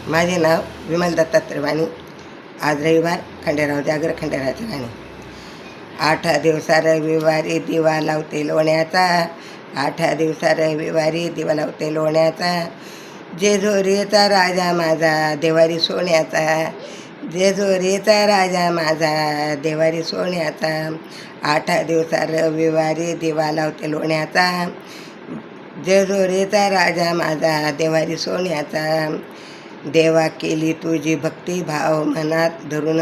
माझे नाव विमल दत्तात्रय वाणी. आज रविवार. खंडेराव जागर खंडेरावच्या गाणी. 8 दिवसा रविवारी दिवा लावते लोण्याचा, 8 दिवसा रविवारी दिवा लावते लोण्याचा, जेजुरीचा राजा माझा देवारी सोन्याचा, जेजुरीचा राजा माझा देवारी सोन्याचा, 8 दिवसा रविवारी दिवा लावते लोण्याचा, जेजुरीचा राजा माझा देवारी सोन्याचा. देवा केली तुझी भक्ती भाव मनात धरून,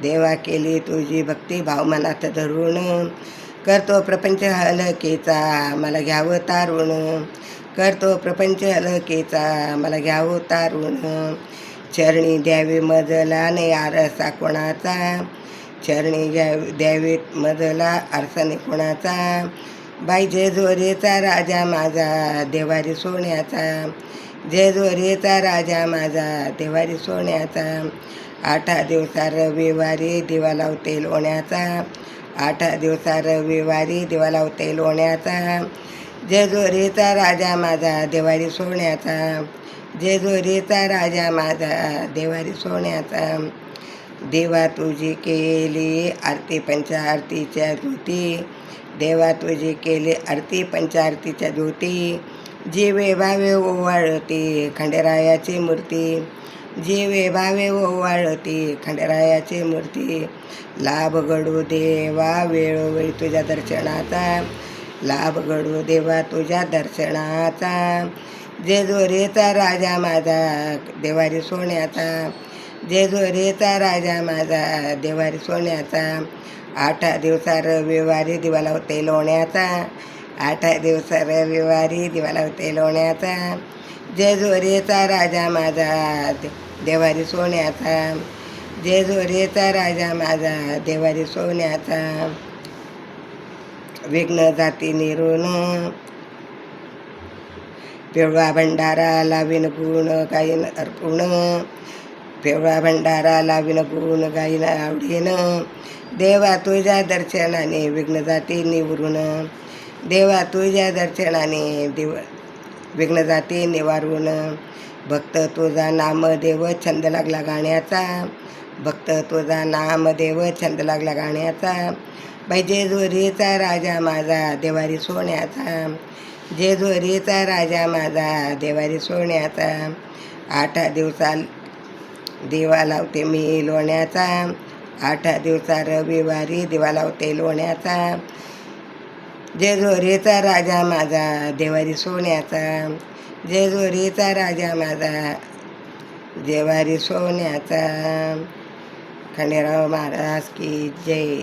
देवा केली तुझी भक्ती भाव मनात धरून, करतो प्रपंच हलकेचा मला घ्यावं तारून, करतो प्रपंच हलकेचा मला घ्यावं तारून, चरणी द्यावी मजला नाही आरसा कोणाचा, चरणी द्यावी मजला आरसा नाही कोणाचा, बाई जेजुरीचा राजा माझा देवारी सोन्याचा, जेजुरीचा राजा माझा देवारी सोन्याचा. 8 दिवसा रविवारी दिवा लावते लोण्याचा, 8 दिवसा रविवारी दिवा लावते लोण्याचा, जेजुरीचा राजा माझा देवारी सोन्याचा, जेजुरीचा राजा माझा देवारी सोन्याचा. देवा तुझी केली आरती पंचारतीच्या ज्योती, देवा तुझी केली आरती पंचारतीच्या ज्योती, जीवे भावे ओवाळती खंडेरायाची मूर्ती, जीवे भावे ओवाळती खंडेरायाची मूर्ती. लाभ घडू देवा वेळोवेळी तुझ्या दर्शनाचा, लाभ घडू देवा तुझ्या दर्शनाचा, जेजुरीचा राजा माझा देवारी सोन्याचा, जेजुरीचा राजा माझा देवारी सोन्याचा. 8 दिवसा रविवारी दिवा लावते लोण्याचा, 8 दिवसा रविवारी दिवा लावते लोण्याचा, जेजुरीचा राजा माझा देवारी सोन्याचा, जेजुरीचा राजा माझा देवारी सोन्याचा. विघ्न जाती निरून पिवळा भंडारा लावीन गुण गाईन अर्पुण, पिवळा भंडारा लावीन गुण गाईन आवडीन, देवा तुझ्या दर्शनाने विघ्न जाती निवरून, देवा तुझ्या दर्शनाने विघ्न जाती निवारून, भक्त तुझा नामदेव छंद लागला गाण्याचा, भक्त तुझा नामदेव छंद लागला गाण्याचा, बाई जेजुरीचा राजा माझा देवारी सोन्याचा, जेजुरीचा राजा माझा देवारी सोन्याचा. 8 दिवसा दिवा लावते मी लोण्याचा, 8 दिवसा रविवारी दिवा लावते लोण्याचा, जेजुरीचा राजा माझा देवारी सोन्याचा, जेजुरीचा राजा माझा देवारी सोन्याचा. खंडेराव महाराज की जय.